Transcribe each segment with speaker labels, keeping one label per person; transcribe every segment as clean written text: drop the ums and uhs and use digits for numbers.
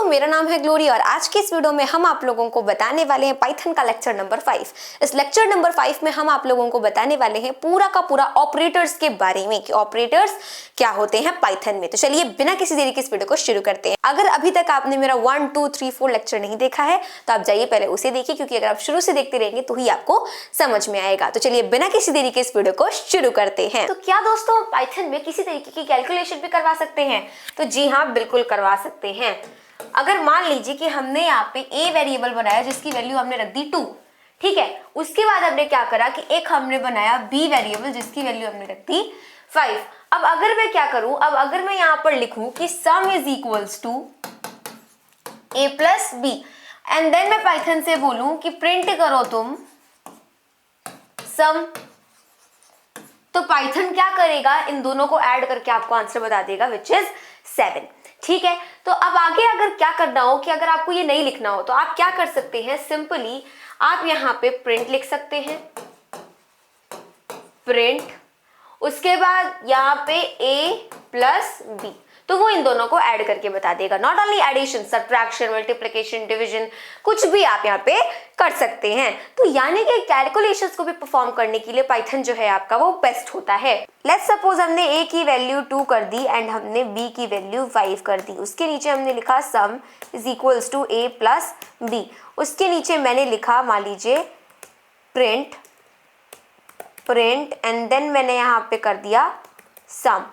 Speaker 1: मेरा नाम है ग्लोरी और आज की इस वीडियो में हम आप लोगों को बताने वाले हैं पाइथन का लेक्चर नंबर 5। इस लेक्चर नंबर 5 में हम आप लोगों को बताने वाले हैं पूरा का पूरा ऑपरेटर्स के बारे में कि ऑपरेटर्स क्या होते हैं पाइथन में। तो चलिए बिना किसी देरी के इस वीडियो को शुरू करते हैं। अगर अभी तक आपने मेरा 1, 2, 3, 4 लेक्चर नहीं देखा है तो आप जाइए पहले उसे देखिए, क्योंकि अगर आप शुरू से देखते रहेंगे तो ही आपको समझ में आएगा। तो चलिए बिना किसी देरी के इस वीडियो को शुरू करते हैं। तो क्या दोस्तों पाइथन में किसी तरीके की कैलकुलेशन भी करवा सकते हैं? तो जी हाँ, बिल्कुल करवा सकते हैं। अगर मान लीजिए कि हमने यहाँ पे a वेरिएबल बनाया जिसकी वैल्यू हमने रख दी 2, ठीक है। उसके बाद हमने क्या करा कि एक हमने बनाया b वेरिएबल जिसकी वैल्यू हमने रख दी 5। अब अगर मैं क्या करूं, अब अगर मैं यहाँ पर लिखूं कि sum is equals to a plus b and then मैं पाइथन से बोलूं कि प्रिंट करो तुम सम, तो पाइथन क्या करेगा, इन दोनों को ऐड करके आपको आंसर बता देगा विच इज 7। ठीक है। तो अब आगे अगर क्या करना हो कि अगर आपको ये नहीं लिखना हो तो आप क्या कर सकते हैं, सिंपली आप यहाँ पे प्रिंट लिख सकते हैं, प्रिंट, उसके बाद यहाँ पे a प्लस b, तो वो इन दोनों को ऐड करके बता देगा। Not only addition, subtraction, multiplication, division, कुछ भी आप यहाँ पे कर सकते हैं। तो यानी कि कैलकुलेशंस को भी परफॉर्म करने के लिए पाइथन जो है आपका वो बेस्ट होता है। लेट्स सपोज हमने a की वैल्यू 2 कर दी एंड हमने b की वैल्यू 5 कर दी। उसके नीचे हमने लिखा sum is equals to a plus b। उसके नीचे मैंने लिखा मान लीजिए प्रिंट, प्रिंट एंड देन मैंने यहाँ पे कर दिया सम।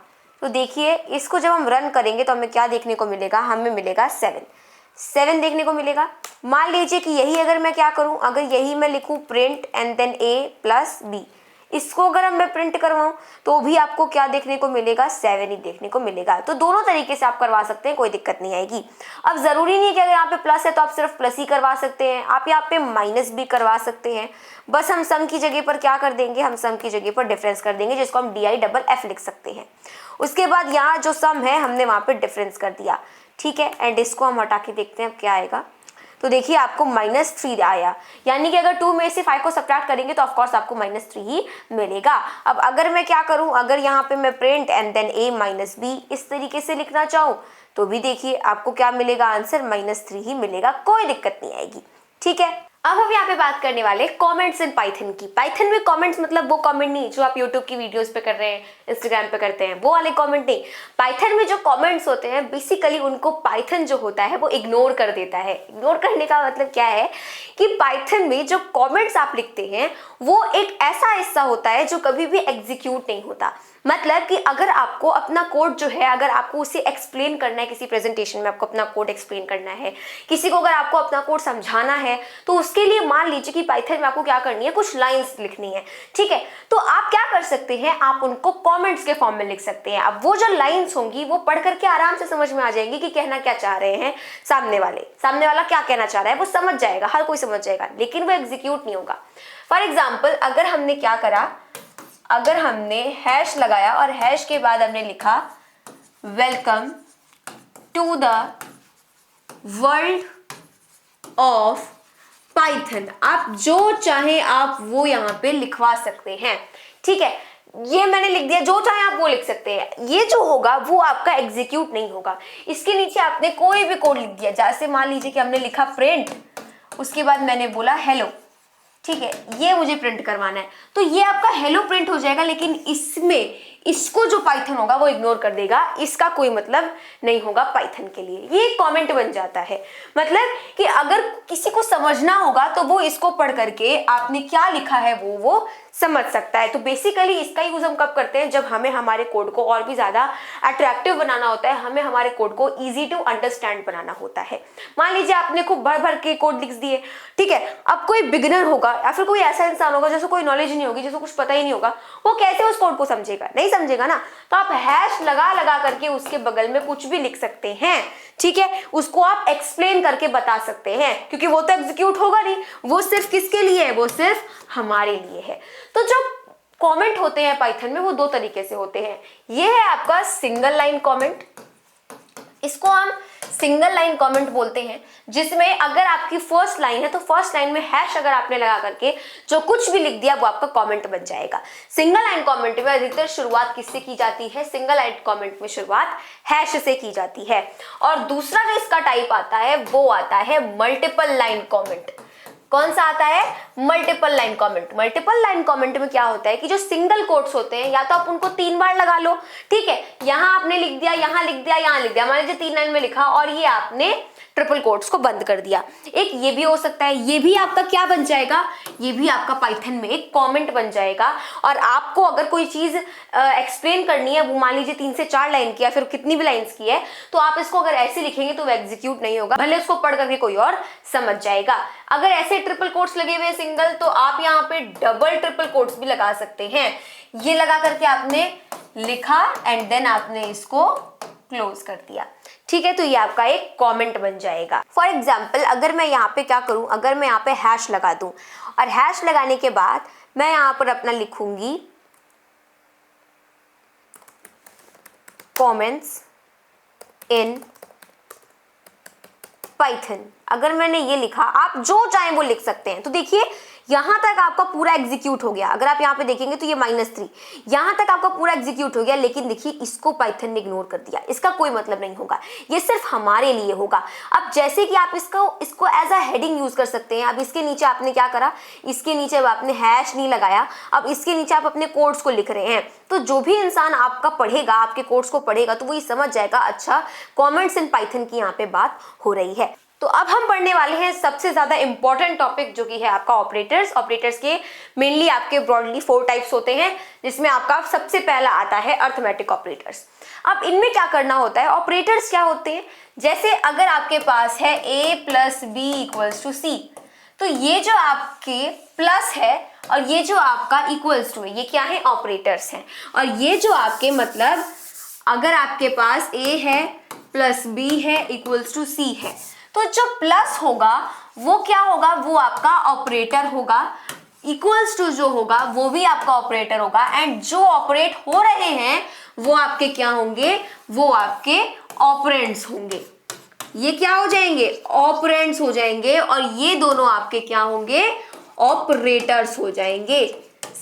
Speaker 1: तो देखिए इसको जब हम रन करेंगे तो हमें क्या देखने को मिलेगा, हमें मिलेगा 7 देखने को मिलेगा। मान लीजिए कि यही अगर मैं क्या करूं, अगर यही मैं लिखूं print and then a plus b, इसको अगर मैं प्रिंट करवाऊं तो भी आपको क्या देखने को मिलेगा, 7 ही देखने को मिलेगा। तो दोनों तरीके से आप करवा सकते हैं, कोई दिक्कत नहीं आएगी। अब जरूरी नहीं है कि अगर यहाँ पे प्लस है तो आप सिर्फ प्लस ही करवा सकते हैं, आप यहाँ पे माइनस भी करवा सकते हैं। बस हम सम की जगह पर क्या कर देंगे, हम सम की जगह पर डिफरेंस कर देंगे, जिसको हम DIFF लिख सकते हैं। उसके बाद यहाँ जो सम है हमने वहाँ पे डिफरेंस कर दिया, ठीक है। एंड इसको हम हटा के देखते हैं अब क्या आएगा। तो देखिए आपको -3 आया, यानी कि अगर 2 में से 5 को सब्ट्रैक्ट करेंगे तो ऑफकोर्स आपको -3 ही मिलेगा। अब अगर मैं क्या करूं, अगर यहाँ पे मैं print and then a minus b इस तरीके से लिखना चाहूँ तो भी देखिए आपको क्या मिलेगा, आंसर -3 ही मिलेगा, कोई दिक्कत नहीं आएगी। ठीक है। अब हम यहाँ पे बात करने वाले कमेंट्स इन पाइथन की। पाइथन में कमेंट्स मतलब वो कमेंट नहीं जो आप यूट्यूब की वीडियोस पे कर रहे हैं, इंस्टाग्राम पे करते हैं, वो वाले कमेंट नहीं। पाइथन में जो कमेंट्स होते हैं बेसिकली उनको पाइथन जो होता है वो इग्नोर कर देता है। इग्नोर करने का मतलब क्या है कि पाइथन में जो कमेंट्स आप लिखते हैं वो एक ऐसा हिस्सा होता है जो कभी भी एग्जीक्यूट नहीं होता। मतलब कि अगर आपको अपना कोड जो है, अगर आपको उसे एक्सप्लेन करना है, किसी प्रेजेंटेशन में आपको अपना कोड एक्सप्लेन करना है, किसी को अगर आपको अपना कोड समझाना है, तो उसके लिए मान लीजिए कि पाइथन में आपको क्या करनी है, कुछ लाइंस लिखनी है, ठीक है। तो आप क्या कर सकते हैं, आप उनको कमेंट्स के फॉर्म में लिख सकते हैं। अब वो जो लाइंस होंगी वो पढ़ करके आराम से समझ में आ जाएंगी कि कहना क्या चाह रहे हैं सामने वाला क्या कहना चाह रहा है, वो समझ जाएगा, हर कोई समझ जाएगा, लेकिन वो एग्जीक्यूट नहीं होगा। फॉर एग्जाम्पल अगर हमने क्या करा, अगर हमने हैश लगाया और हैश के बाद हमने लिखा welcome to the world of Python, आप जो चाहे आप वो यहाँ पे लिखवा सकते हैं, ठीक है। ये मैंने लिख दिया, जो चाहे आप वो लिख सकते हैं। ये जो होगा वो आपका एग्जीक्यूट नहीं होगा। इसके नीचे आपने कोई भी कोड लिख दिया, जैसे मान लीजिए कि हमने लिखा प्रिंट, उसके बाद मैंने बोला हेलो, ठीक है, ये मुझे प्रिंट करवाना है, तो ये आपका हेलो प्रिंट हो जाएगा, लेकिन इसमें इसको जो पाइथन होगा वो इग्नोर कर देगा, इसका कोई मतलब नहीं होगा पाइथन के लिए। ये कमेंट बन जाता है, मतलब कि अगर किसी को समझना होगा तो वो इसको पढ़ करके आपने क्या लिखा है वो समझ सकता है। तो बेसिकली इसका यूज हम कब करते हैं, जब हमें हमारे कोड को और भी ज्यादा अट्रैक्टिव बनाना होता है, हमें हमारे कोड को इजी टू अंडरस्टैंड बनाना होता है। मान लीजिए आपने खूब भर भर के कोड लिख दिए, ठीक है। अब कोई बिगिनर होगा या फिर कोई ऐसा इंसान होगा जिसको कोई नॉलेज नहीं होगी, जिसको कुछ पता ही नहीं होगा, वो कैसे उस कोड को समझेगा, नहीं समझेगा ना। तो आप हैश लगा करके उसके बगल में कुछ भी लिख सकते हैं, ठीक है। उसको आप एक्सप्लेन करके बता सकते हैं, क्योंकि वो तो एग्जीक्यूट होगा नहीं, वो सिर्फ किसके लिए है, वो सिर्फ हमारे लिए है। तो जो कमेंट होते हैं पाइथन में वो दो तरीके से होते हैं। ये है आपका सिंगल लाइन कमेंट, इसको हम सिंगल लाइन कमेंट बोलते हैं, जिसमें अगर आपकी फर्स्ट लाइन है तो फर्स्ट लाइन में हैश अगर आपने लगा करके जो कुछ भी लिख दिया वो आपका कमेंट बन जाएगा। सिंगल लाइन कमेंट में अधिकतर शुरुआत किससे की जाती है? सिंगल लाइन कमेंट में शुरुआत हैश से की जाती है। और दूसरा जो इसका टाइप आता है वो आता है मल्टीपल लाइन कमेंट। कौन सा आता है? Multiple line comment. Multiple line comment में क्या होता है कि जो सिंगल कोट्स होते हैं या तो आप उनको 3 बार लगा लो, ठीक है, यहां आपने लिख दिया, यहां लिख दिया, यहां लिख दिया, मान लीजिए 3 लाइन में लिखा और ये आपने ट्रिपल कोट्स को बंद कर दिया। एक ये भी हो सकता है, ये भी आपका क्या बन जाएगा? ये भी आपका पाइथन में एक कमेंट बन जाएगा। और आपको अगर कोई चीज एक्सप्लेन करनी है, वो मान लीजिए 3 से 4 लाइन की या फिर कितनी भी लाइंस की है, तो आप इसको अगर ऐसे लिखेंगे तो वो एग्जीक्यूट नहीं होगा, भले उसको पढ़ करके कोई और समझ जाएगा। अगर ऐसे ट्रिपल कोट्स लगे हुए सिंगल, तो आप यहाँ पे डबल ट्रिपल कोट्स भी लगा सकते हैं। ये लगा करके आपने लिखा एंड देन आपने इसको क्लोज कर दिया, ठीक है, तो ये आपका एक कमेंट बन जाएगा। फॉर एग्जाम्पल अगर मैं यहाँ पे क्या करूं, अगर मैं यहाँ पे हैश लगा दूं और हैश लगाने के बाद मैं यहाँ पर अपना लिखूंगी कमेंट्स इन पाइथन। अगर मैंने ये लिखा, आप जो चाहें वो लिख सकते हैं। तो देखिए यहां तक आपका पूरा एग्जीक्यूट हो गया। अगर आप यहाँ पे देखेंगे तो ये -3, यहां तक आपका पूरा एग्जीक्यूट हो गया, लेकिन देखिए इसको पाइथन ने इग्नोर कर दिया। इसका कोई मतलब नहीं होगा, ये सिर्फ हमारे लिए होगा। अब जैसे कि आप इसको एज अ हेडिंग यूज कर सकते हैं। अब इसके नीचे आपने क्या करा, इसके नीचे अब आपने हैश नहीं लगाया, अब इसके नीचे आप अपने कोड्स को लिख रहे हैं। तो जो भी इंसान आपका पढ़ेगा, आपके कोड्स को पढ़ेगा, तो वो ये समझ जाएगा अच्छा कमेंट्स इन पाइथन की यहाँ पे बात हो रही है। तो अब हम पढ़ने वाले हैं सबसे ज्यादा इंपॉर्टेंट टॉपिक, जो कि है आपका ऑपरेटर्स। ऑपरेटर्स के मेनली आपके ब्रॉडली 4 टाइप्स होते हैं, जिसमें आपका सबसे पहला आता है अर्थमेटिक ऑपरेटर्स। अब इनमें क्या करना होता है, ऑपरेटर्स क्या होते हैं, जैसे अगर आपके पास है a + b = c, तो ये जो आपके प्लस है और ये जो आपका इक्वल्स टू है, ये क्या है? ऑपरेटर्स हैं। और ये जो आपके मतलब अगर आपके पास a है + b है = c है, तो जो प्लस होगा वो क्या होगा? वो आपका ऑपरेटर होगा। इक्वल्स टू जो होगा वो भी आपका ऑपरेटर होगा। एंड जो ऑपरेट हो रहे हैं वो आपके क्या होंगे? वो आपके ऑपरेंड्स होंगे। ये क्या हो जाएंगे? ऑपरेंड्स हो जाएंगे। और ये दोनों आपके क्या होंगे? ऑपरेटर्स हो जाएंगे।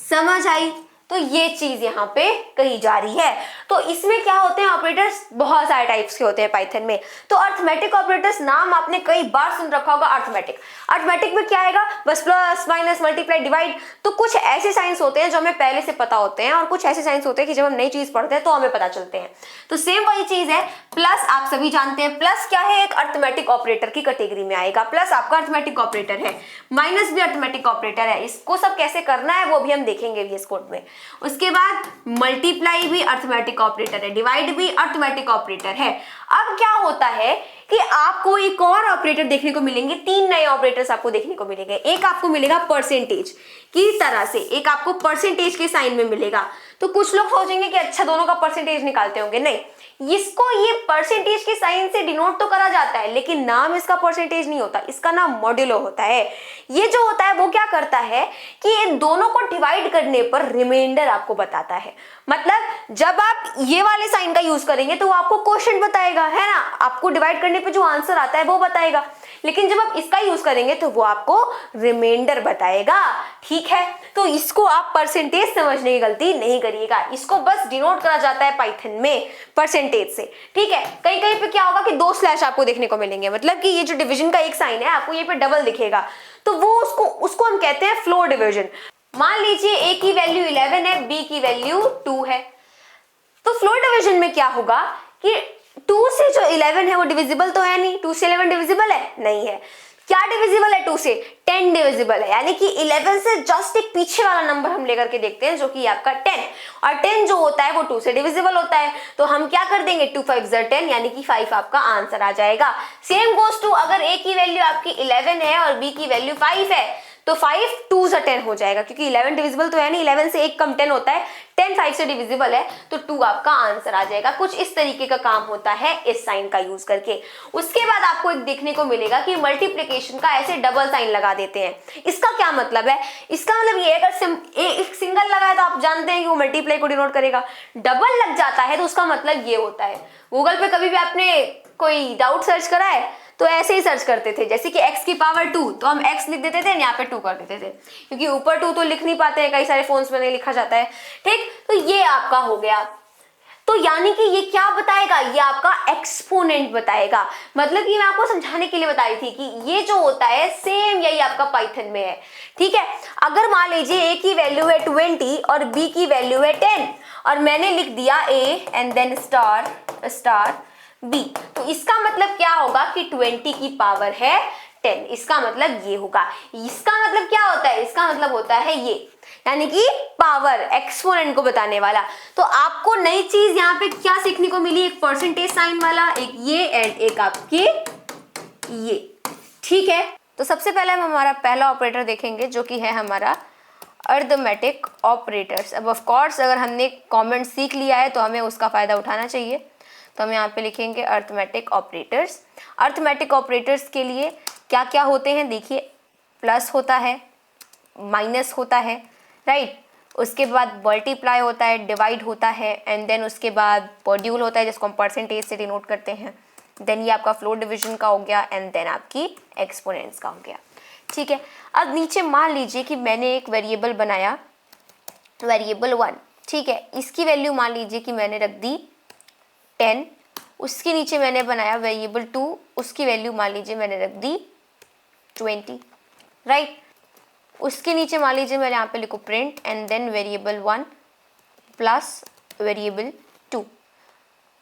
Speaker 1: समझ आई? तो ये चीज यहाँ पे कही जा रही है। तो इसमें क्या होते हैं ऑपरेटर्स? बहुत सारे टाइप्स के होते हैं पाइथन में। तो अर्थमेटिक ऑपरेटर्स नाम आपने कई बार सुन रखा होगा। अर्थमेटिक, अर्थमेटिक में क्या आएगा? बस प्लस माइनस मल्टीप्लाई डिवाइड। तो कुछ ऐसे साइंस होते हैं जो हमें पहले से पता होते हैं और कुछ ऐसे साइंस होते हैं कि जब हम नई चीज पढ़ते हैं तो हमें पता चलते हैं। तो सेम वही चीज है। प्लस आप सभी जानते हैं, प्लस क्या है? एक अर्थमेटिक ऑपरेटर की कैटेगरी में आएगा। प्लस आपका अर्थमेटिक ऑपरेटर है, माइनस भी अर्थमेटिक ऑपरेटर है। इसको सब कैसे करना है वो भी हम देखेंगे VS कोड में। उसके बाद मल्टीप्लाई भी अर्थमेटिक ऑपरेटर है, डिवाइड भी अर्थमेटिक ऑपरेटर है। अब क्या होता है कि आपको एक और ऑपरेटर देखने को मिलेंगे, 3 नए ऑपरेटर्स आपको देखने को मिलेंगे। एक आपको मिलेगा परसेंटेज की तरह से, एक आपको परसेंटेज के साइन में मिलेगा। तो कुछ लोग सोचेंगे कि अच्छा दोनों का परसेंटेज निकालते होंगे, नहीं, इसको ये परसेंटेज के साइन से डिनोट तो करा जाता है, लेकिन नाम इसका परसेंटेज नहीं होता, इसका नाम मॉड्यूलो होता है। ये जो होता है वो क्या करता है कि इन दोनों को डिवाइड करने पर रिमाइंडर आपको बताता है। मतलब जब आप ये वाले साइन का यूज करेंगे तो वो आपको क्वोशिएंट बताएगा, है ना, आपको डिवाइड करने पे जो आंसर आता है वो बताएगा। लेकिन जब आप इसका यूज करेंगे तो वो आपको रिमाइंडर बताएगा। ठीक है, तो इसको आप परसेंटेज समझने की गलती नहीं करिएगा, इसको बस डिनोट करा जाता है पाइथन में परसेंटेज से। ठीक है, कहीं कहीं पे क्या होगा कि 2 स्लैश आपको देखने को मिलेंगे, मतलब कि ये जो डिवीजन का एक साइन है आपको ये पे डबल दिखेगा, तो वो उसको हम कहते हैं फ्लोर डिवीजन। मान लीजिए a की वैल्यू 11 है, b की वैल्यू 2 है, तो फ्लोर डिवीजन में क्या होगा कि 2 से जो 11 है वो डिविजिबल तो है नहीं, 2 से 11 डिविजिबल है नहीं है। क्या डिविजिबल है 2 से? 10 डिविजिबल है, यानी कि 11 से जस्ट एक पीछे वाला नंबर हम लेकर के देखते हैं जो कि आपका 10, और 10 जो होता है वो 2 से डिविजिबल होता है। तो हम क्या कर देंगे, 2 5 10, यानी कि 5 आपका आंसर आ जाएगा। सेम गोज टू अगर a की वैल्यू आपकी 11 है और b की वैल्यू 5 है, तो 5 2 से 10 हो जाएगा, क्योंकि 11 डिविजिबल तो है नहीं, 11 से 1 कम 10 होता है, 10 5 से डिविजिबल है, तो 2 आपका आंसर आ जाएगा। कुछ इस तरीके का काम होता है इस साइन का यूज करके। उसके बाद आपको एक देखने को मिलेगा कि मल्टीप्लिकेशन का ऐसे डबल साइन लगा देते हैं। इसका क्या मतलब है? इसका मतलब ये अगर एक सिंगल लगा है तो आप जानते हैं कि वो मल्टीप्लाई को डिनोट करेगा, डबल लग जाता है तो उसका मतलब ये होता है। गूगल पे कभी भी आपने कोई डाउट सर्च करा है तो ऐसे ही सर्च करते थे, जैसे कि x की पावर 2 तो हम x लिख देते थे, यहाँ पे 2 कर देते थे, क्योंकि ऊपर 2 तो लिख नहीं पाते हैं, कई सारे फोन्स में नहीं लिखा जाता है। ठीक, तो ये आपका हो गया। तो यानी कि ये क्या बताएगा, ये आपका एक्सपोनेंट बताएगा। मतलब कि मैं आपको समझाने के लिए बताई थी कि ये जो होता है सेम यही आपका पाइथन में है। ठीक है, अगर मान लीजिए a की वैल्यू है 20 और b की वैल्यू है 10 और मैंने लिख दिया a and then star star b, तो इसका मतलब क्या होगा कि 20 की पावर है 10, इसका मतलब ये होगा। इसका मतलब क्या होता है, इसका मतलब होता है ये, यानी कि पावर एक्सपोनेंट को बताने वाला। तो आपको नई चीज यहाँ पे क्या सीखने को मिली, एक परसेंटेज साइन वाला, एक ये एंड एक आपके ये। ठीक है, तो सबसे पहले हम हमारा पहला ऑपरेटर देखेंगे जो कि है हमारा अरिथमेटिक ऑपरेटर्स। अब ऑफ कोर्स अगर हमने कॉमेंट सीख लिया है तो हमें उसका फायदा उठाना चाहिए, तो हम यहाँ पे लिखेंगे अरिथमेटिक ऑपरेटर्स। अरिथमेटिक ऑपरेटर्स के लिए क्या क्या होते हैं, देखिए प्लस होता है, माइनस होता है, राइट, उसके बाद मल्टीप्लाई होता है, डिवाइड होता है, एंड देन उसके बाद मॉड्यूल होता है जिसको हम परसेंटेज से डिनोट करते हैं। देन ये आपका फ्लोर डिवीजन का हो गया एंड देन आपकी एक्सपोनेंट्स का हो गया। ठीक है, अब नीचे मान लीजिए कि मैंने एक वेरिएबल बनाया, वेरिएबल 1। ठीक है, इसकी वैल्यू मान लीजिए कि मैंने रख दी 10, उसके नीचे मैंने बनाया वेरिएबल 2, उसकी वैल्यू मान लीजिए मैंने रख दी 20, राइट। उसके नीचे मान लीजिए मैं यहाँ पे लिखूँ print and then variable 1 plus variable 2,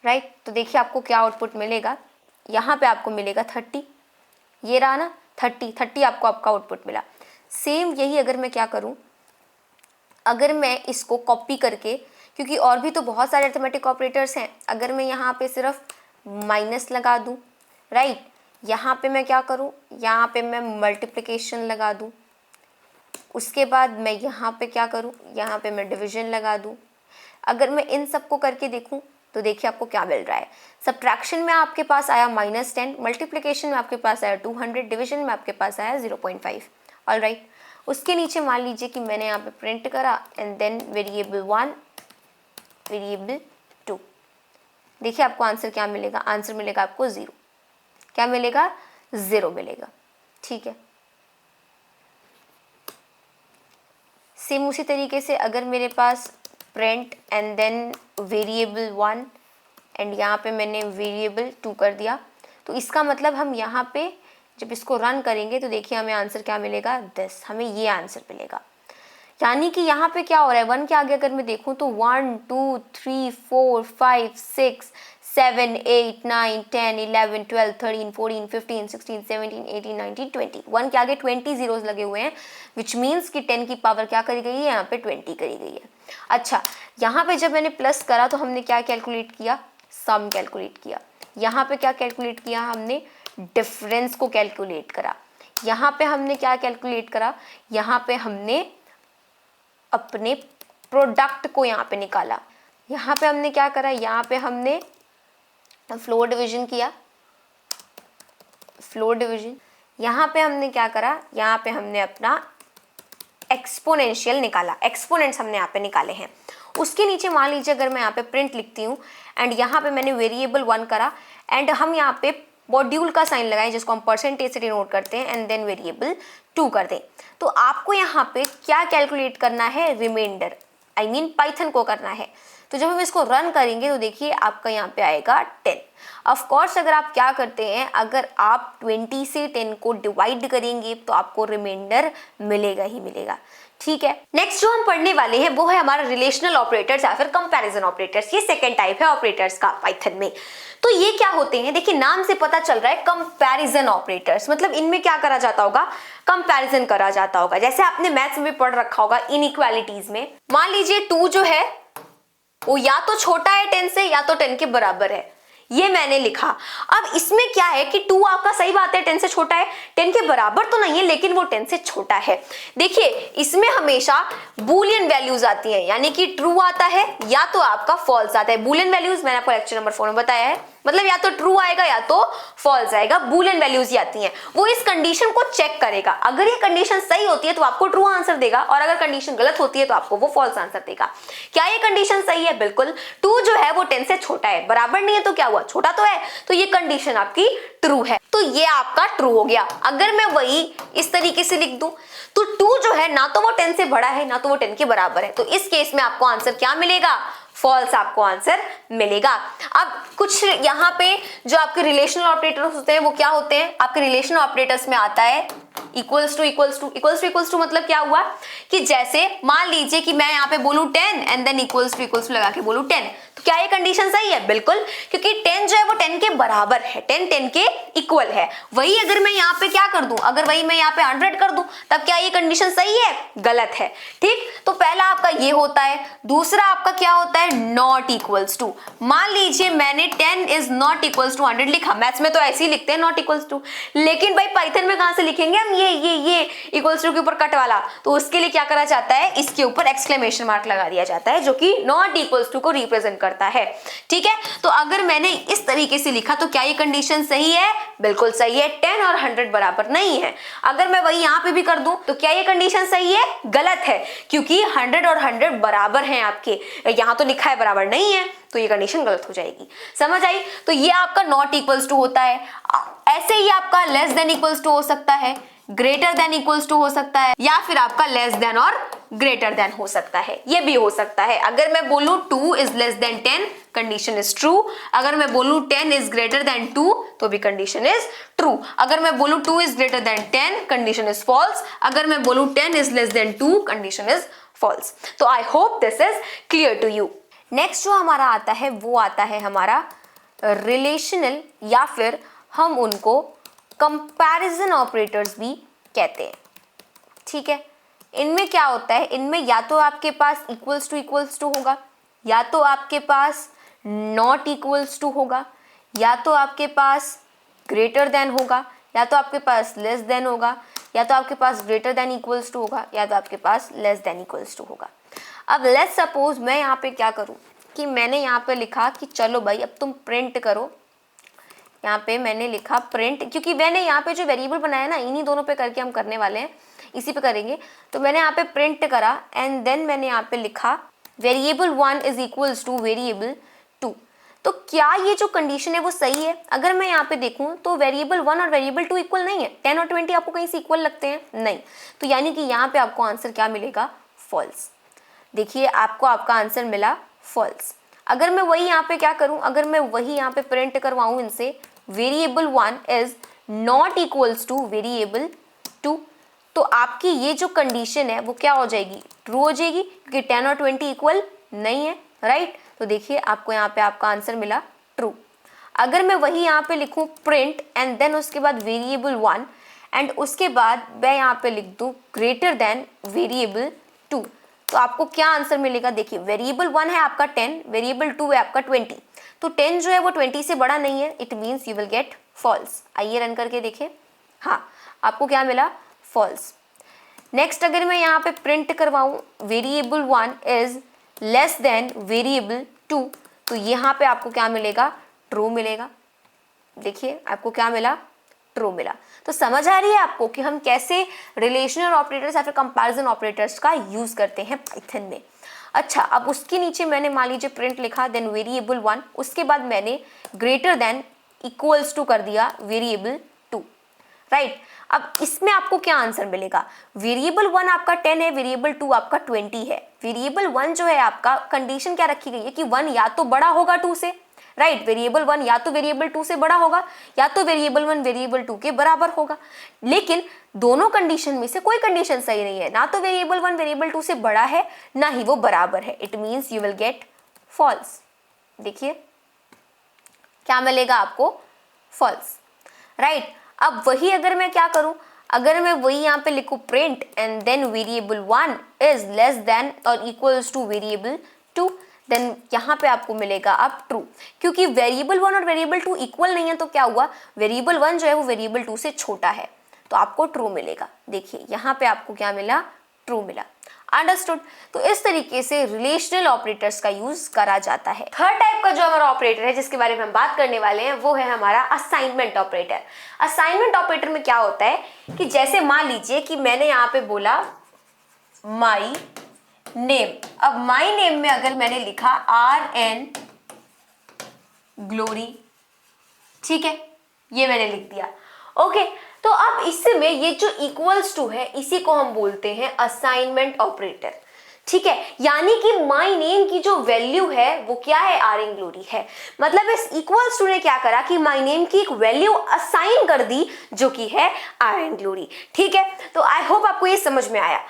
Speaker 1: right. तो देखिए आपको क्या आउटपुट मिलेगा, यहाँ पे आपको मिलेगा 30, ये रहा ना 30 आपको आपका आउटपुट मिला। सेम यही अगर मैं क्या करूँ, अगर मैं इसको कॉपी करके, क्योंकि और भी तो बहुत सारे अरिथमेटिक ऑपरेटर्स हैं, अगर मैं यहाँ पे सिर्फ माइनस लगा दूँ, राइट, यहाँ पे मैं क्या करूँ, यहाँ पे मैं मल्टीप्लिकेशन लगा दूँ, उसके बाद मैं यहाँ पे क्या करूँ, यहाँ पे मैं डिवीजन लगा दूँ। अगर मैं इन सबको करके देखूँ तो देखिए आपको क्या मिल रहा है। सब्ट्रैक्शन में आपके पास आया -10, मल्टीप्लिकेशन में आपके पास आया 200, डिवीजन में आपके पास आया 0.5। ऑलराइट, उसके नीचे मान लीजिए कि मैंने यहाँ पे प्रिंट करा एंड देन वेरिएबल 1 वेरिएबल 2। देखिए आपको आंसर क्या मिलेगा, आंसर मिलेगा आपको 0। क्या मिलेगा, 0 मिलेगा। ठीक है, सेम उसी तरीके से अगर मेरे पास print and then variable 1 and यहाँ पे मैंने वेरिएबल 2 कर दिया, तो इसका मतलब हम यहाँ पे जब इसको रन करेंगे तो देखिए हमें आंसर क्या मिलेगा, 10, हमें ये आंसर मिलेगा। यानी कि यहाँ पे क्या हो रहा है, 1 के आगे अगर मैं देखूँ तो 1 2 3 4 5 6 7 8 9 10 11 12 13 14 15 16 17 18 19 20। 1 के आगे 20 जीरोस लगे हुए हैं, विच मीन्स कि 10 की पावर क्या करी गई है, यहाँ पे 20 करी गई है। अच्छा, यहाँ पे जब मैंने प्लस करा तो हमने क्या कैलकुलेट किया, सम कैलकुलेट किया। यहाँ पे क्या कैलकुलेट किया, हमने डिफरेंस को कैलकुलेट करा। यहाँ पे हमने क्या कैलकुलेट करा, यहाँ पे हमने अपने प्रोडक्ट को यहाँ पे निकाला। यहाँ पे हमने क्या करा, यहाँ पे हमने फ्लोर डिवीजन किया, फ्लोर डिवीजन। यहाँ पे हमने क्या करा, यहाँ पे हमने अपना एक्सपोनेंशियल निकाला, एक्सपोनेंट्स हमने यहाँ पे निकाले हैं। उसके नीचे मान लीजिए अगर मैं यहाँ पे प्रिंट लिखती हूँ एंड यहाँ पे मैंने वेरिएबल 1 करा एंड हम यहाँ पे मॉड्यूल का साइन लगाएं जिसको हम परसेंटेज से डिनोट करते हैं एंड देन वेरिएबल 2 कर दें, तो आपको यहाँ पे क्या कैलकुलेट करना है, रिमाइंडर, आई मीन पाइथन को करना है। तो जब हम इसको रन करेंगे तो देखिए आपका यहाँ पे आएगा 10। ऑफ कोर्स अगर आप क्या करते हैं, अगर आप 20 से 10 को डिवाइड करेंगे तो आपको रिमाइंडर मिलेगा ही मिलेगा। ठीक है, नेक्स्ट जो हम पढ़ने वाले हैं वो है हमारा रिलेशनल ऑपरेटर्स या फिर कंपैरिजन ऑपरेटर्स। ये सेकंड टाइप है ऑपरेटर्स का पाइथन में। तो ये क्या होते हैं, देखिए नाम से पता चल रहा है कंपैरिजन ऑपरेटर्स, मतलब इनमें क्या करा जाता होगा, कंपैरिजन करा जाता होगा। जैसे आपने मैथ्स में पढ़ रखा होगा इनइक्वालिटीज में, मान लीजिए 2 जो है वो या तो छोटा है 10 से या तो 10 के बराबर है, ये मैंने लिखा। अब इसमें क्या है कि 2 आपका सही बात है 10 से छोटा है, 10 के बराबर तो नहीं है लेकिन वो 10 से छोटा है। देखिए इसमें हमेशा बूलियन वैल्यूज आती हैं, यानी कि ट्रू आता है या तो आपका फॉल्स आता है। बूलियन वैल्यूज मैंने आपको लेक्चर नंबर 4 में बताया है। मतलब या तो ट्रू आएगा या तो फॉल्स आएगा, बूलियन वैल्यूज ही आती हैं। वो इस कंडीशन को चेक करेगा, अगर ये कंडीशन सही होती है तो आपको ट्रू आंसर देगा, और अगर कंडीशन गलत होती है तो आपको वो फॉल्स आंसर देगा। क्या ये कंडीशन सही है? बिल्कुल। 2 जो है वो 10 से छोटा है, बराबर नहीं है तो क्या हुआ, छोटा तो है, तो ये कंडीशन आपकी ट्रू है, तो ये आपका ट्रू हो गया। अगर मैं वही इस तरीके से लिख दूं तो 2 जो है ना तो वो 10 से बड़ा है ना तो वो 10 के बराबर है, तो इस केस में आपको आंसर क्या मिलेगा? फॉल्स आपको आंसर मिलेगा। अब कुछ यहाँ पे जो आपके रिलेशनल ऑपरेटर्स होते हैं वो क्या होते हैं? आपके रिलेशनल ऑपरेटर्स में आता है equals to equals to. Equals to equals to मतलब क्या हुआ कि जैसे मान लीजिए कि मैं यहाँ पे बोलूं 10 एंड देन इक्वल्स टू लगा के बोलूं 10, तो क्या ये कंडीशन सही है? बिल्कुल, क्योंकि 10 जो है वो 10 के बराबर है, 10 के इक्वल है। वही अगर मैं यहाँ पे क्या कर दूं, अगर वही मैं यहाँ पे 100 कर दूं, तब क्या ये कंडीशन सही है? गलत है। ठीक, तो पहला आपका ये होता है। दूसरा आपका क्या होता है? Not equals to. मान लीजिए मैंने 10 इज नॉट इक्वल्स टू 100 लिखा, मैथ्स में तो ऐसे ही लिखते हैं नॉट इक्वल्स टू, लेकिन भाई पाइथन में कहां से लिखेंगे हम ये इक्वल्स टू के ऊपर कट वाला, तो उसके लिए क्या करा जाता है, इसके ऊपर एक्सक्लेमेशन मार्क लगा दिया जाता है जो कि नॉट इक्वल्स टू को रिप्रेजेंट करता है। ठीक है, तो अगर मैंने इस तरीके से लिखा तो क्या ये कंडीशन सही है? बिल्कुल सही है। 10 और 100 बराबर नहीं है। अगर मैं वही यहां पे भी कर दूं तो क्या ये कंडीशन सही है? गलत है, क्योंकि 100 और 100 बराबर हैं आपके, यहां तो लिखा है बराबर नहीं है, तो ये कंडीशन गलत हो जाएगी। समझ आई? तो ये आपका नॉट इक्वल्स टू होता है। ऐसे ही आपका लेस देन इक्वल्स टू हो सकता है, ग्रेटर देन इक्वल्स टू हो सकता है, या फिर आपका लेस देन और ग्रेटर देन हो सकता है, ये भी हो सकता है। अगर मैं बोलूं 2 is less then 10, condition is true. अगर मैं बोलूं 10 इज ग्रेटर देन 2, तो भी कंडीशन इज ट्रू। अगर मैं बोलूं 2 is greater than 10, condition is false. अगर मैं बोलूं 10 is less than 2, condition is false. तो I hope this is clear to you. Next जो हमारा आता है वो आता है हमारा रिलेशनल, या फिर हम उनको कंपैरिजन ऑपरेटर्स भी कहते हैं। ठीक है, इनमें क्या होता है, इनमें या तो आपके पास इक्वल्स टू होगा, या तो आपके पास नॉट इक्वल्स टू होगा, या तो आपके पास ग्रेटर देन होगा, या तो आपके पास लेस देन होगा, या तो आपके पास ग्रेटर देन इक्वल्स टू होगा, या तो आपके पास लेस देन इक्वल्स टू होगा। अब लेट्स सपोज मैं यहाँ पे क्या करूँ कि मैंने यहाँ पे लिखा कि चलो भाई अब तुम प्रिंट करो। यहाँ पे मैंने लिखा प्रिंट, क्योंकि मैंने यहाँ पे जो वेरिएबल बनाया ना इन्हीं दोनों पे करके हम करने वाले हैं, इसी पे करेंगे। तो मैंने यहाँ पे प्रिंट करा एंड देन मैंने यहाँ पे लिखा variable 1 is equals to variable 2। तो क्या ये जो कंडीशन है वो सही है? अगर मैं यहाँ पे देखूँ तो वेरिएबल 1 और वेरिएबल 2 इक्वल नहीं है। 10 और 20 आपको कहीं से इक्वल लगते हैं? नहीं। तो यानी कि यहाँ पे आपको आंसर क्या मिलेगा? फॉल्स। देखिए आपको आपका आंसर मिला फॉल्स। अगर मैं वही यहाँ पे क्या करूँ, अगर मैं वही यहाँ पे प्रिंट करवाऊँ इनसे variable 1 is not equals to variable 2, तो आपकी ये जो कंडीशन है वो क्या हो जाएगी? ट्रू हो जाएगी, क्योंकि 10 और 20 इक्वल नहीं है, राइट। तो देखिए आपको यहाँ पे आपका आंसर मिला ट्रू। अगर मैं वही यहाँ पे लिखूँ प्रिंट एंड देन उसके बाद वेरिएबल 1 एंड उसके बाद मैं यहाँ पे लिख दूँ ग्रेटर देन वेरिएबल 2, तो आपको क्या आंसर मिलेगा? देखिए वेरिएबल 1 है आपका 10, वेरिएबल 2 है आपका 20, तो 10 जो है वो 20 से बड़ा नहीं है, it means you will get false. आइए रन करके देखें। हाँ, आपको क्या मिला? फॉल्स। नेक्स्ट अगर मैं यहाँ पे प्रिंट करवाऊँ variable 1 is less than variable 2, तो यहाँ पे आपको क्या मिलेगा? ट्रू मिलेगा। देखिए आपको क्या मिला? ट्रू मिला। तो समझ आ रही है आपको कि हम कैसे रिलेशनल ऑपरेटर्स या फिर कंपैरिजन ऑपरेटर्स का यूज करते हैं पाइथन में। अच्छा, अब उसके नीचे मैंने मान लीजिए प्रिंट लिखा देन वेरिएबल 1, उसके बाद मैंने ग्रेटर देन इक्वल्स टू कर दिया वेरिएबल 2, राइट। अब इसमें आपको क्या आंसर मिलेगा? वेरिएबल 1 आपका 10 है, वेरिएबल 2 आपका 20 है। वेरिएबल 1 जो है आपका कंडीशन क्या रखी गई है कि 1 या तो बड़ा होगा 2 से, राइट। वेरिएबल 1 या तो वेरिएबल 2 से बड़ा होगा या तो वेरिएबल 1 वेरिएबल 2 के बराबर होगा, लेकिन दोनों कंडीशन में से कोई कंडीशन सही नहीं है। ना तो वेरिएबल 1 वेरिएबल 2 से बड़ा है, ना ही वो बराबर है, it means you will get false. देखिए क्या मिलेगा आपको? False, right. अब वही अगर मैं क्या करूं, अगर मैं वही यहाँ पे लिखूं print and then variable 1 is less than or equals to variable 2, then यहाँ पे आपको मिलेगा अब ट्रू, क्योंकि वेरिएबल 1 और वेरिएबल 2 इक्वल नहीं है, तो क्या हुआ? वेरिएबल 1 जो है वो वेरिएबल 2 से छोटा है, तो आपको ट्रू मिलेगा। देखिए यहाँ पे आपको क्या मिला? ट्रू मिला। अंडरस्टूड। तो इस तरीके से रिलेशनल ऑपरेटर्स का यूज करा जाता है। थर्ड टाइप का जो हमारा ऑपरेटर है जिसके बारे में हम बात करने वाले हैं वो है हमारा असाइनमेंट ऑपरेटर। असाइनमेंट ऑपरेटर में क्या होता है कि जैसे मान लीजिए कि मैंने यहाँ पे बोला माई नेम। अब माई नेम में अगर मैंने लिखा RN ग्लोरी, ठीक है, ये मैंने लिख दिया। ओके, तो अब इसमें ये जो इक्वल्स टू है इसी को हम बोलते हैं असाइनमेंट ऑपरेटर, ठीक है। यानी कि माई नेम की जो वैल्यू है वो क्या है, RN ग्लोरी है। मतलब इस इक्वल्स टू ने क्या करा कि माई नेम की एक वैल्यू असाइन कर दी जो कि है RN ग्लोरी, ठीक है। तो आई होप आपको ये समझ में आया।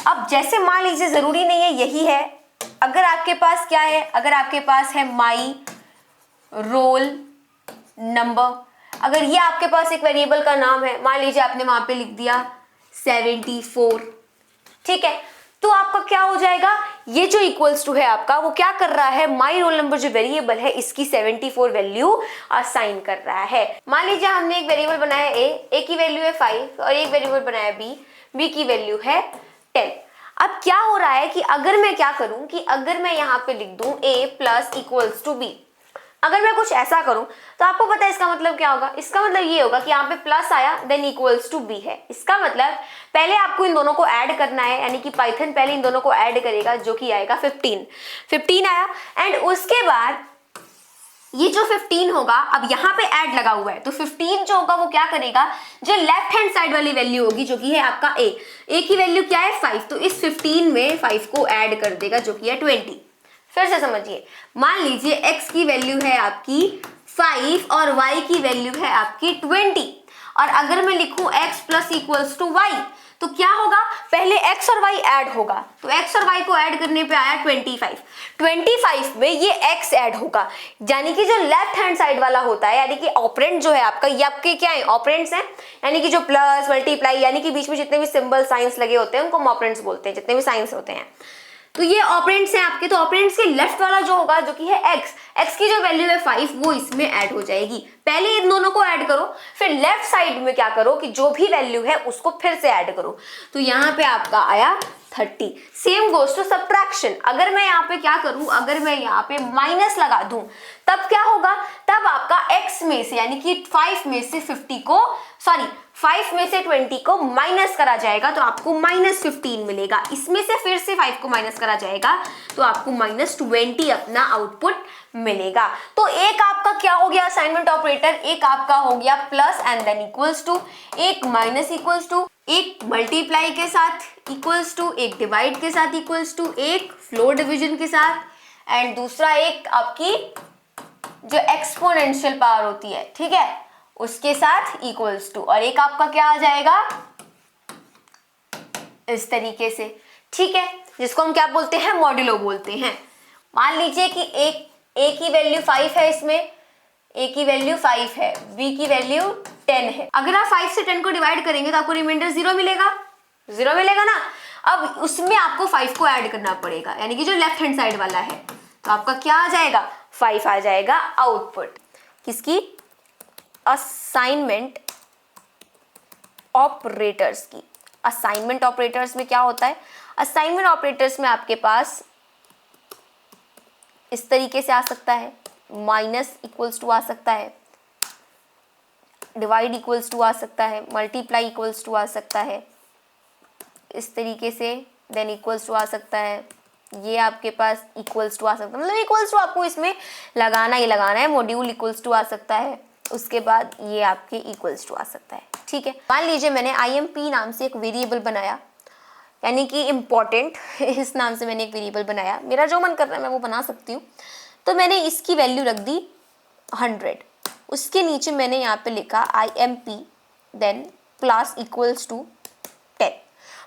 Speaker 1: अब जैसे मान लीजिए जरूरी नहीं है यही है, अगर आपके पास क्या है, अगर आपके पास है माई रोल नंबर, अगर ये आपके पास एक वेरिएबल का नाम है, मान लीजिए आपने वहां पे लिख दिया 74, ठीक है, तो आपका क्या हो जाएगा, ये जो इक्वल्स टू है आपका वो क्या कर रहा है, माई रोल नंबर जो वेरिएबल है इसकी 74 वैल्यू असाइन कर रहा है। मान लीजिए हमने एक वेरिएबल बनाया ए की वैल्यू है 5 और एक वेरिएबल बनाया बी की वैल्यू है 10। अब क्या हो रहा है कि अगर मैं क्या करूं कि अगर मैं यहाँ पे लिख दूं a plus equals to b, अगर मैं कुछ ऐसा करूं तो आपको पता है इसका मतलब क्या होगा, इसका मतलब ये होगा कि यहाँ पे प्लस आया देन इक्वल्स टू बी है। इसका मतलब पहले आपको इन दोनों को ऐड करना है, यानी कि पाइथन पहले इन दोनों को ऐड करेगा जो कि आएगा 15 आया, एंड उसके बाद ये जो 15 होगा, अब यहाँ पे ऐड लगा हुआ है तो 15 जो होगा वो क्या करेगा, जो लेफ्ट हैंड साइड वाली वैल्यू होगी जो कि है आपका ए की वैल्यू क्या है 5, तो इस 15 में 5 को ऐड कर देगा जो कि है 20। फिर से समझिए, मान लीजिए x की वैल्यू है आपकी 5 और y की वैल्यू है आपकी 20, और अगर मैं लिखूं x plus equals to y तो क्या होगा, पहले x और y ऐड होगा, तो x और y को ऐड करने पे आया 25 में ये x ऐड होगा, यानी कि जो लेफ्ट हैंड साइड वाला होता है, यानी कि ऑपरेंड जो है आपका, ये आपके क्या है, ऑपरेंड्स हैं, यानी कि जो प्लस मल्टीप्लाई यानी कि बीच में जितने भी सिंबल साइंस लगे होते हैं उनको हम ऑपरेंड्स बोलते हैं, जितने भी साइंस होते हैं, तो ये ऑपरेंड्स हैं आपके। तो ऑपरेंड्स के लेफ्ट वाला जो होगा जो कि है x की जो वैल्यू है 5 वो इसमें ऐड हो जाएगी। पहले इन दोनों को ऐड करो, फिर लेफ्ट साइड में क्या करो कि जो भी वैल्यू है उसको फिर से ऐड करो, तो यहाँ पे आपका आया 30। सेम गोज टू सबट्रैक्शन, अगर मैं यहाँ पे क्या करूं, अगर मैं यहाँ पे माइनस लगा दूं तब क्या होगा, तब आपका x में से यानी कि 5 में से 5 में से 20 को माइनस करा जाएगा तो आपको -15 मिलेगा। इसमें से फिर से 5 को माइनस करा जाएगा तो आपको -20 अपना आउटपुट मिलेगा। तो एक आपका क्या हो गया असाइनमेंट ऑपरेटर, एक आपका हो गया plus and then equals to, एक माइनस इक्वल्स टू, एक मल्टीप्लाई के साथ इक्वल्स टू, एक डिवाइड के साथ इक्वल्स टू, एक फ्लोर डिवीजन के साथ, एंड दूसरा एक आपकी जो एक्सपोनेंशियल पावर होती है, ठीक है, उसके साथ इक्वल्स टू, और एक आपका क्या आ जाएगा इस तरीके से, ठीक है, जिसको हम क्या बोलते हैं, मॉड्यूलो बोलते हैं। मान लीजिए कि ए की वैल्यू 5 है, इसमें ए की वैल्यू 5 है, बी की वैल्यू 10 है, अगर आप 5 से 10 को डिवाइड करेंगे तो आपको रिमाइंडर 0 मिलेगा ना। अब उसमें आपको 5 को ऐड करना पड़ेगा, यानी कि जो लेफ्ट हैंड साइड वाला है, तो आपका क्या आ जाएगा, 5 आ जाएगा आउटपुट किसकी, असाइनमेंट ऑपरेटर्स की। असाइनमेंट ऑपरेटर्स में क्या होता है, असाइनमेंट ऑपरेटर्स में आपके पास इस तरीके से आ सकता है, माइनस इक्वल्स टू आ सकता है, डिवाइड इक्वल्स टू आ सकता है, मल्टीप्लाई इक्वल्स टू आ सकता है, इस तरीके से देन इक्वल्स टू आ सकता है, ये आपके पास इक्वल्स टू आ सकता है, मतलब इक्वल्स टू आपको इसमें लगाना ही लगाना है, मॉड्यूल इक्वल्स टू आ सकता है, उसके बाद ये आपके इक्वल्स टू आ सकता है, ठीक है। मान लीजिए मैंने IMP नाम से एक वेरिएबल बनाया, यानी कि इम्पॉर्टेंट इस नाम से मैंने एक वेरिएबल बनाया, मेरा जो मन कर रहा है मैं वो बना सकती हूँ, तो मैंने इसकी वैल्यू रख दी 100, उसके नीचे मैंने यहाँ पे लिखा IMP then plus equals to 10,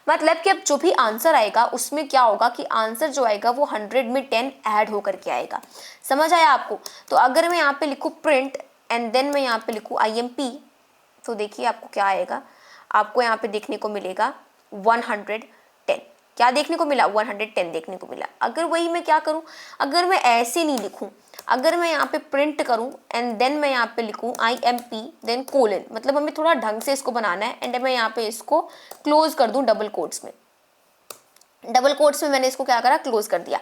Speaker 1: मतलब कि अब जो भी आंसर आएगा उसमें क्या होगा कि आंसर जो आएगा वो 100 में 10 ऐड होकर के आएगा। समझ आया आपको? तो अगर मैं यहाँ पे लिखूँ प्रिंट एंड देन मैं यहाँ पे लिखूँ IMP, तो देखिए आपको क्या आएगा, आपको यहाँ पे देखने को मिलेगा 110। क्या देखने को मिला, 110 देखने को मिला। अगर वही मैं क्या करूँ, अगर मैं ऐसे नहीं लिखूँ, अगर मैं यहाँ पे प्रिंट करूँ एंड देन मैं यहाँ पे लिखूँ IMP देन कोलन, मतलब हमें थोड़ा ढंग से इसको बनाना है, एंड मैं यहाँ पे इसको क्लोज कर दूँ डबल कोट्स में, डबल कोट्स में मैंने इसको क्या करा, क्लोज कर दिया।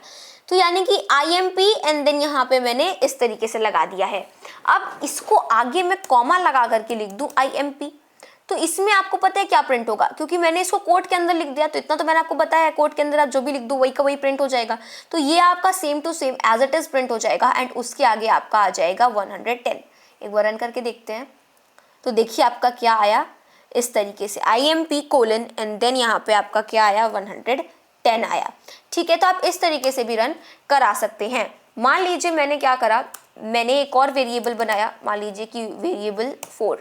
Speaker 1: तो यानी कि IMP एंड देन यहाँ पे मैंने इस तरीके से लगा दिया है। अब इसको आगे मैं कॉमा लगा करके लिख दूं IMP, तो इसमें आपको पता है क्या प्रिंट होगा, क्योंकि मैंने इसको कोट के अंदर लिख दिया, तो इतना तो मैंने आपको बताया है, कोट के अंदर आप जो भी लिख दो वही का वही प्रिंट हो जाएगा। तो ये आपका same to same as it is print हो जाएगा एंड उसके आगे आपका आ जाएगा 110। एक बार रन करके देखते हैं, तो देखिए आपका क्या आया इस तरीके से, IMP कोलन एंड देन यहाँ पे आपका क्या आया, 110 आया। ठीक है, तो आप इस तरीके से भी रन करा सकते हैं। मान लीजिए मैंने क्या करा, मैंने एक और वेरिएबल बनाया, मान लीजिए कि वेरिएबल 4,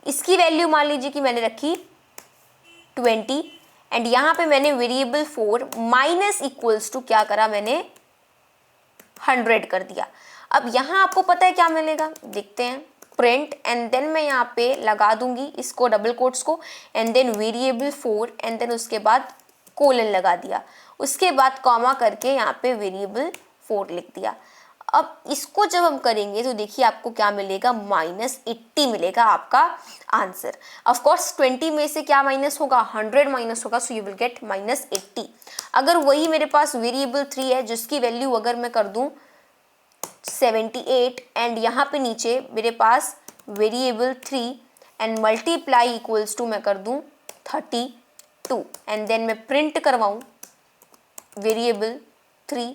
Speaker 1: इसकी वैल्यू मान लीजिए कि मैंने रखी 20 एंड यहाँ पे मैंने वेरिएबल 4 माइनस इक्वल्स टू क्या करा, मैंने 100 कर दिया। अब यहाँ आपको पता है क्या मिलेगा, देखते हैं, प्रिंट एंड देन मैं यहाँ पे लगा दूंगी इसको डबल कोट्स को and then variable 4 and then उसके बाद कोलन लगा दिया, उसके बाद कॉमा करके यहाँ पे वेरिएबल 4 लिख दिया। अब इसको जब हम करेंगे तो देखिए आपको क्या मिलेगा, -80 मिलेगा आपका आंसर। ऑफ कोर्स 20 में से क्या माइनस होगा, 100 माइनस होगा, सो यू विल गेट -80। अगर वही मेरे पास वेरिएबल 3 है जिसकी वैल्यू अगर मैं कर दूं 78 एंड यहाँ पे नीचे मेरे पास variable 3 and multiply equals to मैं कर दूं 32 एंड देन मैं प्रिंट करवाऊं वेरिएबल 3,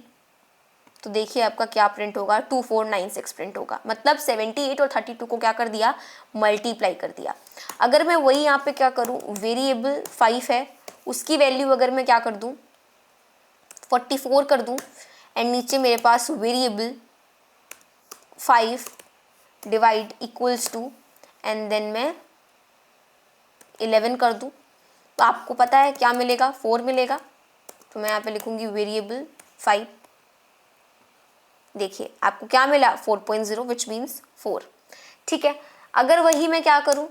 Speaker 1: तो देखिए आपका क्या प्रिंट होगा, 2496 प्रिंट होगा। मतलब 78 और 32 को क्या कर दिया, मल्टीप्लाई कर दिया। अगर मैं वही यहाँ पे क्या करूँ, वेरिएबल 5 है उसकी वैल्यू अगर मैं क्या कर दूँ 44 कर दूँ एंड नीचे मेरे पास variable 5 divide equals to and then मैं 11 कर दूँ, तो आपको पता है क्या मिलेगा, 4 मिलेगा। तो मैं यहाँ पे लिखूँगी वेरिएबल 5, देखिए आपको क्या मिला 4.0 विच मीन्स 4। ठीक है, अगर वही मैं क्या करूं,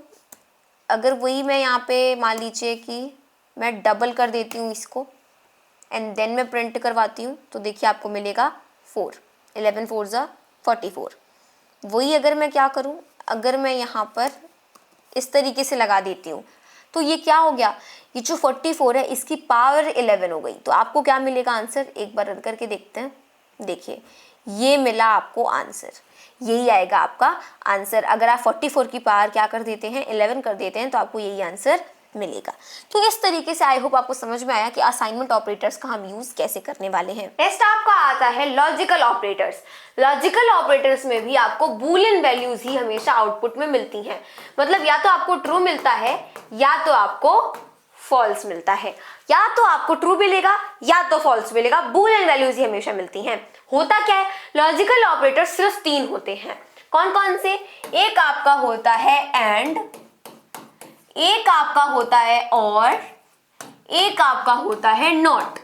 Speaker 1: अगर वही मैं यहाँ पे मान लीजिए कि मैं डबल कर देती हूँ इसको एंड देन मैं प्रिंट करवाती हूँ, तो देखिए आपको मिलेगा 4, 11 4 ज़ा 44। वही अगर मैं क्या करूँ, अगर मैं यहाँ पर इस तरीके से लगा देती हूँ, तो ये क्या हो गया, ये जो 44 है इसकी पावर 11 हो गई। तो आपको क्या मिलेगा आंसर, एक बार रन करके देखते हैं, देखिए ये मिला आपको आंसर, यही आएगा आपका आंसर। अगर आप 44 की पावर क्या कर देते हैं, 11 कर देते हैं, तो आपको यही आंसर मिलेगा। तो इस तरीके से आई होप आपको समझ में आया कि असाइनमेंट ऑपरेटर्स का हम यूज कैसे करने वाले हैं। नेक्स्ट आपका आता है लॉजिकल ऑपरेटर्स। लॉजिकल ऑपरेटर्स में भी आपको बूलियन वैल्यूज ही हमेशा आउटपुट में मिलती हैं। मतलब या तो आपको ट्रू मिलता है या तो आपको फॉल्स मिलता है, या तो आपको ट्रू मिलेगा या तो फॉल्स मिलेगा, बूलियन वैल्यूज ही हमेशा मिलती हैं। होता क्या है, लॉजिकल ऑपरेटर सिर्फ 3 होते हैं। कौन कौन से, एक आपका होता है एंड, एक आपका होता है और, एक आपका होता है नॉट।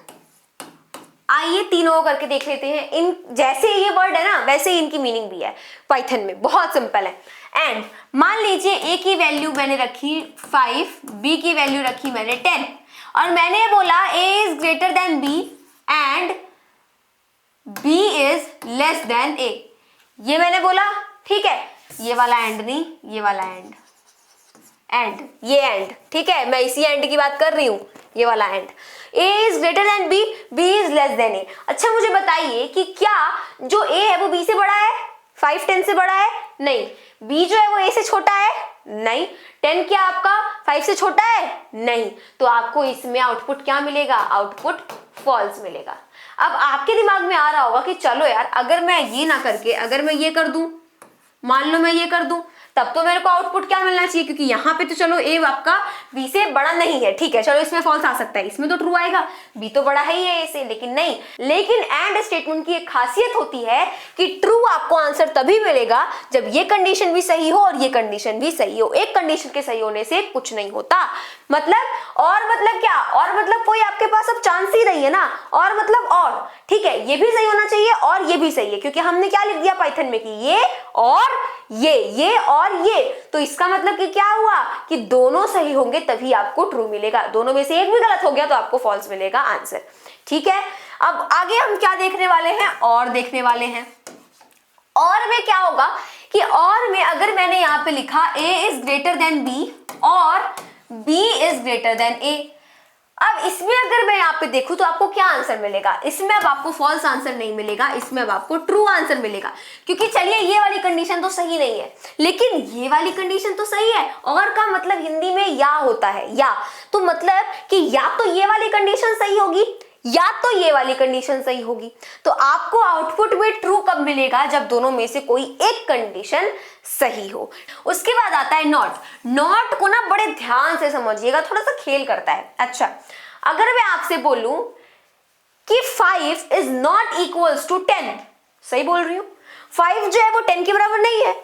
Speaker 1: आइए तीनों करके देख लेते हैं। इन जैसे ये वर्ड है ना वैसे ही इनकी मीनिंग भी है पाइथन में, बहुत सिंपल है। एंड मान लीजिए ए की वैल्यू मैंने रखी 5, बी की वैल्यू रखी मैंने 10 और मैंने बोला A is greater than B and B is less than A, ये मैंने बोला, ठीक है। ये वाला एंड नहीं, ये वाला एंड, एंड ये एंड, ठीक है, मैं इसी एंड की बात कर रही हूं, ये वाला end. A is greater than B, B is less than A. अच्छा मुझे बताइए कि क्या जो ए है वो बी से बड़ा है, 5 10 से बड़ा है? नहीं। बी जो है वो ए से छोटा है? नहीं। 10 क्या आपका 5 से छोटा है? नहीं। तो आपको इसमें आउटपुट क्या मिलेगा, आउटपुट फॉल्स मिलेगा। अब आपके दिमाग में आ रहा होगा कि चलो यार, अगर मैं ये ना करके अगर मैं ये कर दूं, मान लो मैं ये कर दूं, तब तो मेरे को आउटपुट क्या मिलना चाहिए, क्योंकि यहाँ पे तो चलो ए आपका बी से बड़ा नहीं है, ठीक है, चलो इसमें फॉल्स आ सकता है, इसमें तो ट्रू आएगा, बी तो बड़ा है ही है ए से, लेकिन नहीं। लेकिन एंड स्टेटमेंट की एक खासियत होती है कि ट्रू आपको आंसर तभी मिलेगा जब ये कंडीशन भी सही हो और ये कंडीशन भी सही हो। एक कंडीशन के सही होने से कुछ नहीं होता। मतलब और मतलब क्या, और मतलब कोई आपके पास अब चांस ही नहीं है ना, और मतलब और, ठीक है, ये भी सही होना चाहिए और ये भी सही है, क्योंकि हमने क्या लिख दिया पाइथन में कि ये और ये और ये, तो इसका मतलब कि क्या हुआ कि दोनों सही होंगे तभी आपको ट्रू मिलेगा, दोनों में से एक भी गलत हो गया तो आपको फॉल्स मिलेगा आंसर, ठीक है। अब आगे हम क्या देखने वाले हैं, और देखने वाले हैं। और में क्या होगा कि और में अगर मैंने यहां पे लिखा a is greater then b और b is greater then a, अब इसमें अगर मैं यहाँ पे देखूं तो आपको क्या आंसर मिलेगा, इसमें अब आपको फॉल्स आंसर नहीं मिलेगा, इसमें अब आपको ट्रू आंसर मिलेगा, क्योंकि चलिए ये वाली कंडीशन तो सही नहीं है लेकिन ये वाली कंडीशन तो सही है। और का मतलब हिंदी में या होता है, या तो मतलब कि या तो ये वाली कंडीशन सही होगी या तो ये वाली कंडीशन सही होगी। तो आपको आउटपुट में ट्रू कब मिलेगा, जब दोनों में से कोई एक कंडीशन सही हो। उसके बाद आता है नॉट। नॉट को ना बड़े ध्यान से समझिएगा, थोड़ा सा खेल करता है। अच्छा, अगर मैं आपसे बोलूं कि 5 इज नॉट इक्वल्स टू 10, सही बोल रही हूं, 5 जो है वो 10 के बराबर नहीं है,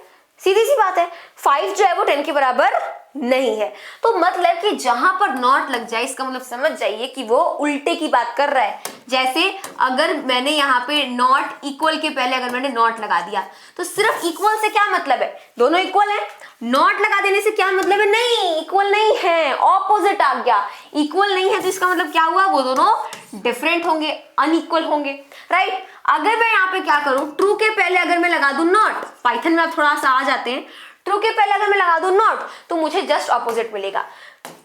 Speaker 1: सीधी सी बात है, 5 जो है वो 10 के बराबर नहीं है। तो मतलब कि जहां पर नॉट लग जाए इसका मतलब समझ जाइए कि वो उल्टे की बात कर रहा है। जैसे अगर मैंने यहाँ पे नॉट इक्वल के पहले अगर मैंने नॉट लगा दिया तो सिर्फ इक्वल से क्या मतलब है, दोनों इक्वल है। नॉट लगा देने से क्या मतलब है, नहीं इक्वल नहीं है, ऑपोजिट आ गया। इक्वल नहीं है तो इसका मतलब क्या हुआ, वो दोनों डिफरेंट होंगे, अनइक्वल होंगे, राइट। अगर मैं यहाँ पे क्या करूं, ट्रू के पहले अगर मैं लगा दूं नॉट, पाइथन में आप थोड़ा सा आ जाते हैं, ट्रू के पहले अगर मैं लगा दूं नॉट तो मुझे जस्ट ऑपोजिट मिलेगा।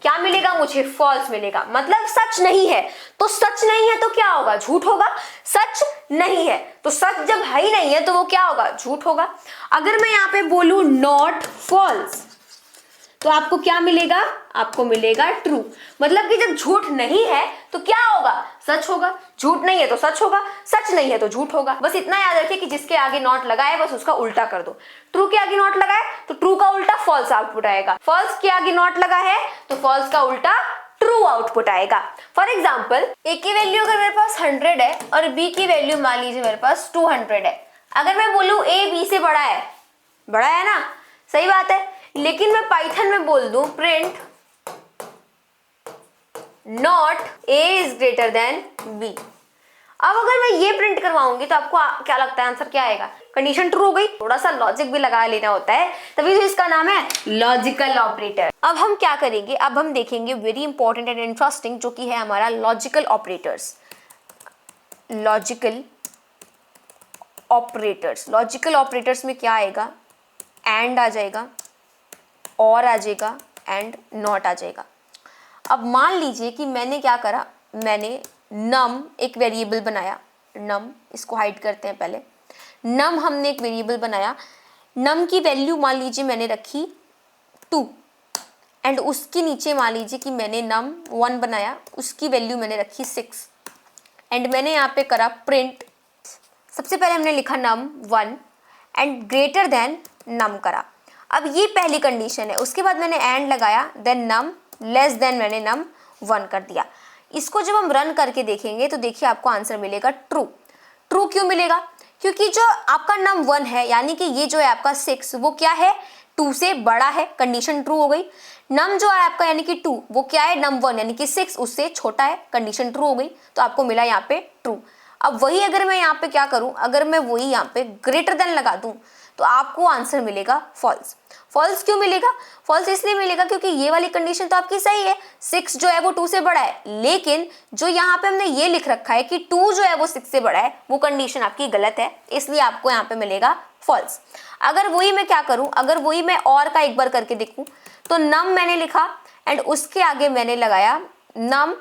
Speaker 1: क्या मिलेगा, मुझे फॉल्स मिलेगा, मतलब सच नहीं है। तो सच नहीं है तो क्या होगा, झूठ होगा। सच नहीं है तो सच जब है ही नहीं है तो वो क्या होगा, झूठ होगा। अगर मैं यहाँ पे बोलूं नॉट फॉल्स तो आपको क्या मिलेगा, आपको मिलेगा ट्रू। मतलब कि जब झूठ नहीं है तो क्या होगा, सच होगा। झूठ नहीं है तो सच होगा, सच नहीं है तो झूठ होगा। बस इतना याद रखिए कि जिसके आगे नॉट लगा है बस उसका उल्टा कर दो। ट्रू के आगे नॉट लगा है तो ट्रू का उल्टा फॉल्स आउटपुट आएगा, फॉल्स के आगे नॉट लगा है तो फॉल्स का उल्टा ट्रू आउटपुट आएगा। फॉर एग्जाम्पल, ए की वैल्यू अगर मेरे पास 100 है और बी की वैल्यू मान लीजिए मेरे पास 200 है। अगर मैं बोलूं ए बी से बड़ा है, बड़ा है ना, सही बात है, लेकिन मैं पाइथन में बोल दूं print not a is greater than b. अब अगर मैं ये प्रिंट करवाऊंगी तो आपको क्या लगता है आंसर क्या आएगा, कंडीशन ट्रू हो गई। थोड़ा सा लॉजिक भी लगा लेना होता है, तभी तो इसका नाम है लॉजिकल ऑपरेटर। अब हम क्या करेंगे, अब हम देखेंगे वेरी इंपॉर्टेंट एंड इंटरेस्टिंग जो कि है हमारा logical operators. Logical operators, logical operators में क्या आएगा, एंड आ जाएगा, और आ जाएगा, एंड नॉट आ जाएगा। अब मान लीजिए कि मैंने क्या करा, मैंने नम एक वेरिएबल बनाया, नम, इसको हाइड करते हैं पहले। नम हमने एक वेरिएबल बनाया, नम की वैल्यू मान लीजिए मैंने रखी 2 एंड उसके नीचे मान लीजिए कि मैंने नम 1 बनाया, उसकी वैल्यू मैंने रखी 6 एंड मैंने यहाँ पे करा प्रिंट। सबसे पहले हमने लिखा नम 1 एंड ग्रेटर देन नम करा। अब ये पहली कंडीशन है, उसके बाद मैंने एंड लगाया, देन नम लेस देन मैंने नम 1 कर दिया। इसको जब हम रन करके देखेंगे तो देखिए आपको आंसर मिलेगा ट्रू। ट्रू क्यों मिलेगा, क्योंकि जो आपका नम 1 है यानी कि ये जो है आपका 6 वो क्या है, 2 से बड़ा है, कंडीशन ट्रू हो गई। नम जो है आपका यानी कि 2 वो क्या है, नम 1 यानी कि 6 उससे छोटा है, कंडीशन ट्रू हो गई, तो आपको मिला यहाँ पे ट्रू। अब वही अगर मैं यहाँ पे क्या करूँ, अगर मैं वही यहाँ पे ग्रेटर देन लगा दूँ तो आपको आंसर मिलेगा फॉल्स। फॉल्स क्यों मिलेगा, फॉल्स इसलिए मिलेगा क्योंकि ये वाली कंडीशन तो आपकी सही है, 6 जो है वो 2 से बड़ा है, लेकिन जो यहाँ पे हमने ये लिख रखा है कि 2 जो है वो 6 से बड़ा है, वो कंडीशन आपकी गलत है, इसलिए आपको यहाँ पे मिलेगा फॉल्स। अगर वही मैं क्या करूँ, अगर वही मैं और का एक बार करके देखूँ तो नम मैंने लिखा एंड उसके आगे मैंने लगाया num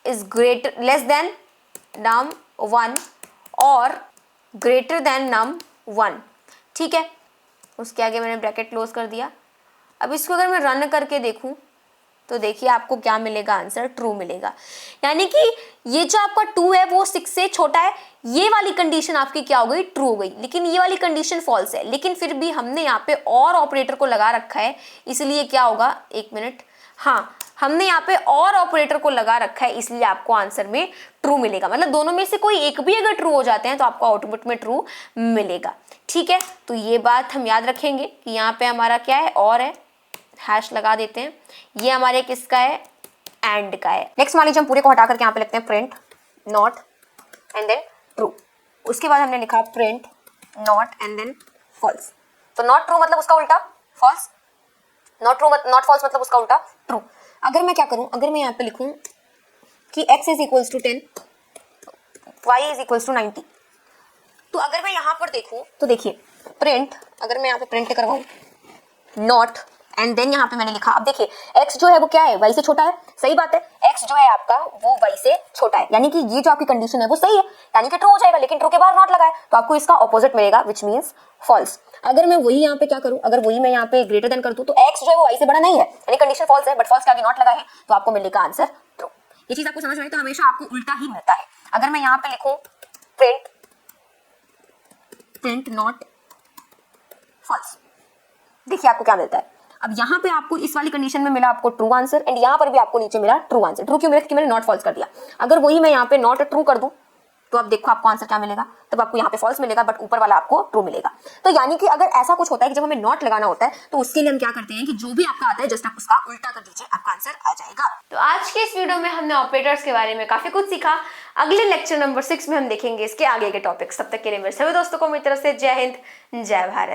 Speaker 1: is greater less than num 1 और ग्रेटर देन नम 1, ठीक है। उसके आगे मैंने ब्रैकेट क्लोज कर दिया। अब इसको अगर मैं रन करके देखूं तो देखिए आपको क्या मिलेगा, आंसर ट्रू मिलेगा। यानी कि ये जो आपका 2 है वो 6 से छोटा है, ये वाली कंडीशन आपकी क्या हो गई, ट्रू हो गई, लेकिन ये वाली कंडीशन फॉल्स है। लेकिन फिर भी हमने यहाँ पे और ऑपरेटर को लगा रखा है, इसलिए क्या होगा, एक मिनट, हाँ हमने यहाँ पे और ऑपरेटर को लगा रखा है, इसलिए आपको आंसर में ट्रू मिलेगा। मतलब दोनों में से कोई एक भी अगर ट्रू हो जाते हैं तो आपको आउटपुट में ट्रू मिलेगा, ठीक है। तो ये बात हम याद रखेंगे कि यहाँ पे हमारा क्या है, और है, हैश लगा देते हैं, ये हमारे किसका है, एंड का है। नेक्स्ट मान लीजिए हम पूरे को हटा करके यहाँ पे लिखते हैं print not and then true. उसके बाद हमने लिखा print not and then false. तो नॉट ट्रू मतलब उसका उल्टा false, not true not false मतलब उसका उल्टा ट्रू। अगर मैं क्या करूं, अगर मैं यहाँ पे लिखूं कि x is equals to 10, y is equals to 90, तो अगर मैं यहाँ पर देखूं तो देखिए प्रिंट, अगर मैं यहाँ पे प्रिंट करवाऊं नॉट
Speaker 2: एंड देन यहाँ पे मैंने लिखा, अब देखिए x जो है वो क्या है, y से छोटा है, सही बात है, x जो है आपका वो y से छोटा है, यानी कि ये जो आपकी कंडीशन है वो सही है, यानी कि ट्रू हो जाएगा, लेकिन ट्रू के बाहर नॉट लगा है तो आपको इसका ऑपोजिट मिलेगा विच मीन्स फॉल्स। अगर मैं वही यहाँ पे क्या करूँ, अगर वही मैं यहाँ पे ग्रेटर देन कर दूं तो x जो है वो y से बड़ा नहीं है, यानी कंडीशन फॉल्स है, बट फॉल्स के आगे नॉट लगा है तो आपको मिलेगा आंसर ट्रू। ये चीज आपको समझ में आई, तो हमेशा आपको उल्टा ही मिलता है। अगर मैं यहाँ पे लिखूं प्रिंट नॉट फॉल्स, देखिए आपको क्या मिलता है। अब यहाँ पे आपको इस वाली कंडीशन में मिला आपको ट्रू आंसर, एंड यहाँ पर भी आपको नीचे मिला ट्रू आंसर। ट्रू क्यों मिला, क्योंकि मैंने नॉट फॉल्स कर दिया। अगर वही मैं यहाँ पे नॉट ट्रू कर दूं तो अब देखो आपको आंसर क्या मिलेगा, तब आपको यहाँ पे फॉल्स मिलेगा बट ऊपर वाला आपको ट्रू मिलेगा। तो यानी कि अगर ऐसा कुछ होता है कि जब हमें नॉट लगाना होता है तो उसके लिए हम क्या करते हैं कि जो भी आपका आता है जस्ट आप उसका उल्टा कर दीजिए, आपका आंसर आ जाएगा।
Speaker 1: तो आज के इस वीडियो में हमने ऑपरेटर्स के बारे में काफी कुछ सीखा। अगले लेक्चर नंबर 6 में हम देखेंगे इसके आगे के टॉपिक्स। तब तक के लिए मेरे सभी दोस्तों को मेरी तरफ से जय हिंद, जय भारत।